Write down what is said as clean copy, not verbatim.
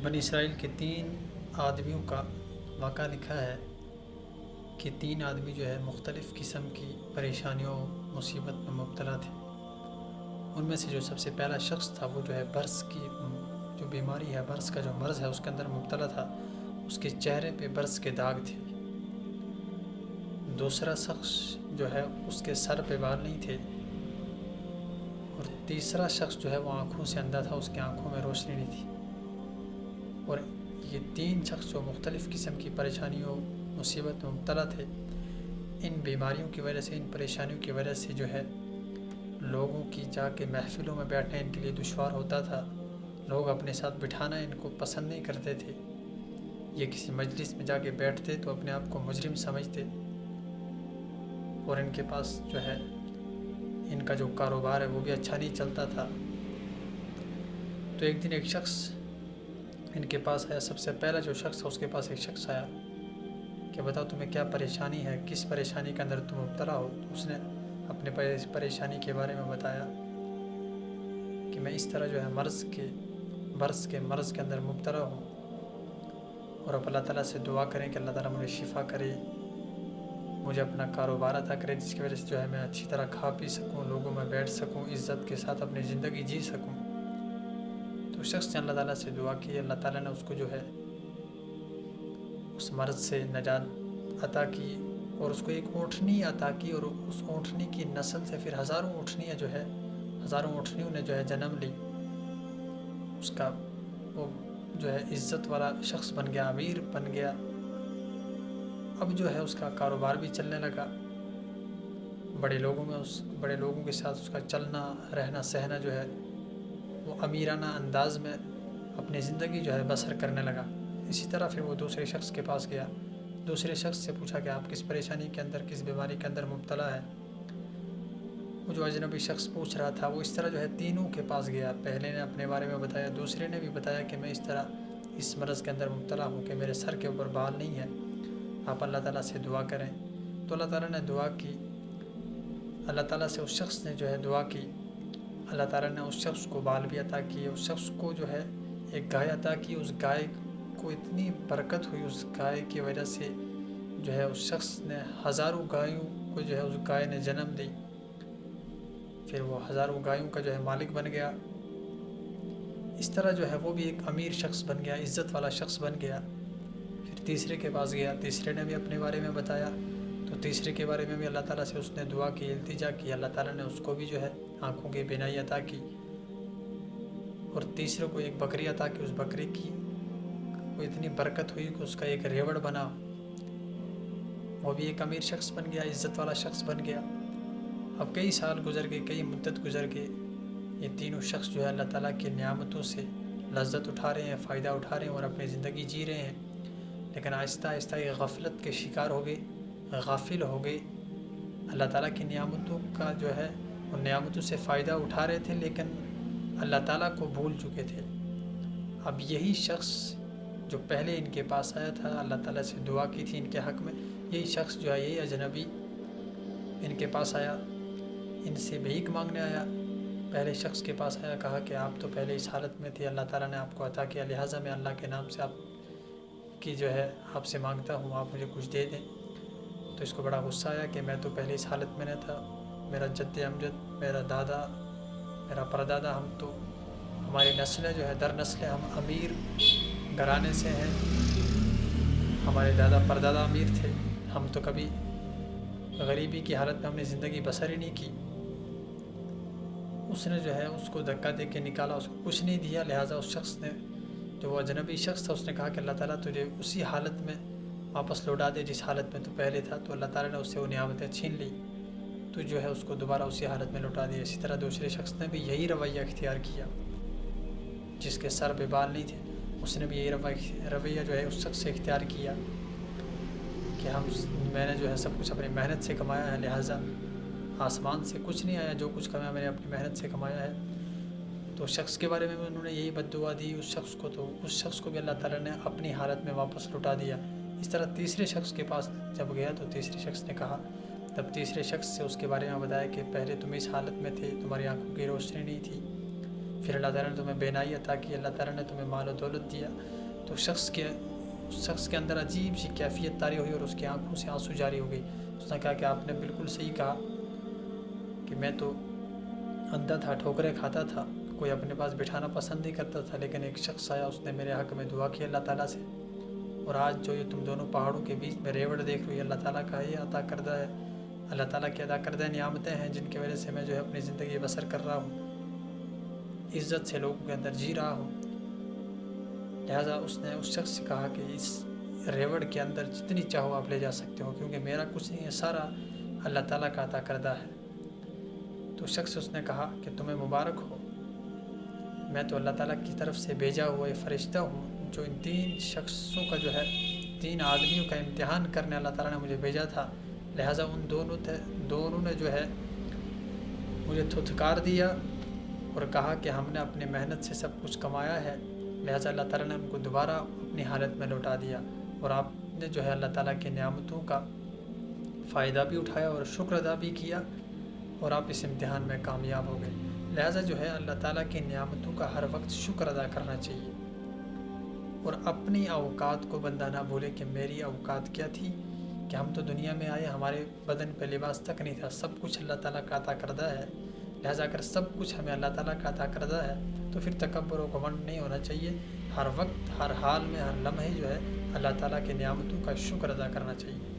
بنی اسرائیل کے 3 آدمیوں کا واقعہ لکھا ہے کہ 3 آدمی جو ہے مختلف قسم کی پریشانیوں مصیبت میں مبتلا تھے۔ ان میں سے جو سب سے پہلا شخص تھا وہ جو ہے برس کی جو بیماری ہے، برس کا جو مرض ہے اس کے اندر مبتلا تھا۔ اس کے چہرے پہ برس کے داغ تھے۔ دوسرا شخص جو ہے اس کے سر پہ بال نہیں تھے، اور تیسرا شخص جو ہے وہ آنکھوں سے اندھا تھا، اس کی آنکھوں میں روشنی نہیں تھی۔ اور یہ 3 شخص جو مختلف قسم کی پریشانیوں مصیبت میں مبتلا تھے، ان بیماریوں کی وجہ سے، ان پریشانیوں کی وجہ سے جو ہے لوگوں کی جا کے محفلوں میں بیٹھنا ان کے لیے دشوار ہوتا تھا۔ لوگ اپنے ساتھ بٹھانا ان کو پسند نہیں کرتے تھے۔ یہ کسی مجلس میں جا کے بیٹھتے تو اپنے آپ کو مجرم سمجھتے، اور ان کے پاس جو ہے ان کا جو کاروبار ہے وہ بھی اچھا نہیں چلتا تھا۔ تو ایک دن ایک شخص ان کے پاس آیا۔ سب سے پہلا جو شخص تھا اس کے پاس ایک شخص آیا کہ بتاؤ تمہیں کیا پریشانی ہے، کس پریشانی کے اندر تم مبتلا ہو۔ تو اس نے اپنے پریشانی کے بارے میں بتایا کہ میں اس طرح جو ہے برس کے مرض کے اندر مبتلا ہوں، اور اب اللہ تعالیٰ سے دعا کریں کہ اللہ تعالیٰ مجھے شفا کرے، مجھے اپنا کاروبار عطا کرے جس کی وجہ سے جو ہے میں اچھی طرح کھا پی سکوں، لوگوں میں بیٹھ سکوں، عزت کے ساتھ اپنی زندگی جی سکوں۔ تو شخص نے اللہ تعالیٰ سے دعا کی، اللہ تعالیٰ نے اس کو جو ہے اس مرض سے نجات عطا کی، اور اس کو ایک اونٹنی عطا کی، اور اس اونٹنی کی نسل سے پھر ہزاروں اونٹنیوں نے جو ہے جنم لی۔ اس کا وہ جو ہے عزت والا شخص بن گیا، امیر بن گیا۔ اب جو ہے اس کا کاروبار بھی چلنے لگا، بڑے لوگوں کے ساتھ اس کا چلنا رہنا سہنا جو ہے وہ امیرانہ انداز میں اپنی زندگی جو ہے بسر کرنے لگا۔ اسی طرح پھر وہ دوسرے شخص کے پاس گیا، دوسرے شخص سے پوچھا کہ آپ کس پریشانی کے اندر، کس بیماری کے اندر مبتلا ہے۔ وہ جو اجنبی شخص پوچھ رہا تھا وہ اس طرح جو ہے تینوں کے پاس گیا۔ پہلے نے اپنے بارے میں بتایا، دوسرے نے بھی بتایا کہ میں اس طرح اس مرض کے اندر مبتلا ہوں کہ میرے سر کے اوپر بال نہیں ہے، آپ اللہ تعالیٰ سے دعا کریں۔ تو اللہ تعالیٰ نے دعا کی، اللہ تعالیٰ سے اس شخص نے جو ہے دعا کی، اللہ تعالیٰ نے اس شخص کو بال بھی عطا کیے، اس شخص کو جو ہے ایک گائے عطا کی۔ اس گائے کو اتنی برکت ہوئی اس گائے کی وجہ سے جو ہے اس شخص نے ہزاروں گایوں کو جو ہے اس گائے نے جنم دی، پھر وہ ہزاروں گایوں کا جو ہے مالک بن گیا۔ اس طرح جو ہے وہ بھی ایک امیر شخص بن گیا، عزت والا شخص بن گیا۔ پھر تیسرے کے پاس گیا، تیسرے نے بھی اپنے بارے میں بتایا، تو تیسرے کے بارے میں بھی اللہ تعالیٰ سے اس نے دعا کی، التجا کی، اللہ تعالیٰ نے اس کو بھی جو ہے آنکھوں کی بینائی عطا کی۔ اور تیسرے کو ایک بکری عطا کی، اس بکری کی وہ اتنی برکت ہوئی کہ اس کا ایک ریوڑ بنا، وہ بھی ایک امیر شخص بن گیا، عزت والا شخص بن گیا۔ اب کئی سال گزر گئے، کئی مدت گزر گئے، یہ تینوں شخص جو ہے اللہ تعالیٰ کی نعمتوں سے لذت اٹھا رہے ہیں، فائدہ اٹھا رہے ہیں اور اپنی زندگی جی رہے ہیں، لیکن آہستہ آہستہ یہ غفلت کے شکار ہو گئے، غافل ہو گئے۔ اللہ تعالیٰ کی نعمتوں کا جو ہے ان نعمتوں سے فائدہ اٹھا رہے تھے، لیکن اللہ تعالیٰ کو بھول چکے تھے۔ اب یہی شخص جو پہلے ان کے پاس آیا تھا، اللہ تعالیٰ سے دعا کی تھی ان کے حق میں، یہی شخص جو ہے، یہی اجنبی ان کے پاس آیا، ان سے بھیک مانگنے آیا۔ پہلے شخص کے پاس آیا، کہا کہ آپ تو پہلے اس حالت میں تھے، اللہ تعالیٰ نے آپ کو عطا کیا، لہٰذا میں اللہ کے نام سے آپ کی جو ہے آپ سے مانگتا ہوں، آپ مجھے کچھ دے دیں۔ تو اس کو بڑا غصہ آیا کہ میں تو پہلے اس حالت میں نہ تھا، میرا جد امجد، میرا دادا، میرا پردادا، ہماری نسلیں جو ہے در نسلیں ہم امیر گھرانے سے ہیں، ہمارے دادا پردادا امیر تھے، ہم تو کبھی غریبی کی حالت میں ہم نے زندگی بسر ہی نہیں کی۔ اس نے جو ہے اس کو دھکا دے کے نکالا، اس کو کچھ نہیں دیا، لہٰذا اس شخص نے، جو وہ اجنبی شخص تھا، اس نے کہا کہ اللہ تعالیٰ تجھے اسی حالت میں واپس لوٹا دے جس حالت میں تو پہلے تھا۔ تو اللہ تعالیٰ نے اس سے وہ نعمتیں چھین لی، تو جو ہے اس کو دوبارہ اسی حالت میں لوٹا دیا۔ اسی طرح دوسرے شخص نے بھی یہی رویہ اختیار کیا، جس کے سر پہ بال نہیں تھے، اس نے بھی یہی رویہ جو ہے اس شخص سے اختیار کیا کہ میں نے جو ہے سب کچھ اپنی محنت سے کمایا ہے، لہٰذا آسمان سے کچھ نہیں آیا، جو کچھ کمایا میں نے اپنی محنت سے کمایا ہے۔ تو اس شخص کے بارے میں بھی انہوں نے یہی بد دعا دی اس شخص کو، تو اس شخص کو بھی اللہ تعالیٰ نے اپنی حالت میں واپس لوٹا دیا۔ اس طرح تیسرے شخص کے پاس جب گیا تو تیسرے شخص نے کہا، تب تیسرے شخص سے اس کے بارے میں بتایا کہ پہلے تم اس حالت میں تھے، تمہاری آنکھوں کی روشنی نہیں تھی، پھر اللہ تعالیٰ نے تمہیں بینائی عطا کی، اللہ تعالیٰ نے تمہیں مال و دولت دیا، تو اس شخص کے اندر عجیب سی کیفیت طاری ہوئی اور اس کی آنکھوں سے آنسو جاری ہو گئی. اس نے کہا کہ آپ نے بالکل صحیح کہا کہ میں تو اندھا تھا، ٹھوکریں کھاتا تھا، کوئی اپنے پاس بٹھانا پسند نہیں کرتا تھا، لیکن ایک شخص آیا، اس نے میرے حق میں دعا کی اللہ تعالیٰ سے، اور آج جو یہ تم دونوں پہاڑوں کے بیچ میں ریوڑ دیکھ رہی ہو، اللہ تعالیٰ کا یہ عطا کردہ ہے، اللہ تعالیٰ کی عطا کردہ نعمتیں ہیں جن کی وجہ سے میں جو ہے اپنی زندگی بسر کر رہا ہوں، عزت سے لوگوں کے اندر جی رہا ہوں. لہٰذا اس نے اس شخص سے کہا کہ اس ریوڑ کے اندر جتنی چاہو آپ لے جا سکتے ہو، کیونکہ میرا کچھ نہیں ہے، سارا اللہ تعالیٰ کا عطا کردہ ہے. تو شخص اس نے کہا کہ تمہیں مبارک ہو، میں تو اللہ تعالیٰ کی طرف سے بھیجا ہوا ایک فرشتہ ہوں جو ان 3 شخصوں کا جو ہے 3 آدمیوں کا امتحان کرنے اللہ تعالیٰ نے مجھے بھیجا تھا. لہٰذا ان دونوں نے جو ہے مجھے دھتکار دیا اور کہا کہ ہم نے اپنی محنت سے سب کچھ کمایا ہے، لہٰذا اللہ تعالیٰ نے ان کو دوبارہ اپنی حالت میں لوٹا دیا، اور آپ نے جو ہے اللہ تعالیٰ کی نعمتوں کا فائدہ بھی اٹھایا اور شکر ادا بھی کیا، اور آپ اس امتحان میں کامیاب ہو گئے. لہٰذا جو ہے اللہ تعالیٰ کی نعمتوں کا ہر وقت شکر ادا کرنا چاہیے، اور اپنی اوقات کو بندہ نہ بھولے کہ میری اوقات کیا تھی، کہ ہم تو دنیا میں آئے، ہمارے بدن پہ لباس تک نہیں تھا، سب کچھ اللہ تعالیٰ کا عطا کردہ ہے. لہٰذا اگر سب کچھ ہمیں اللہ تعالیٰ کا عطا کردہ ہے تو پھر تکبر و گھمنڈ نہیں ہونا چاہیے. ہر وقت، ہر حال میں، ہر لمحے جو ہے اللہ تعالیٰ کی نعمتوں کا شکر ادا کرنا چاہیے.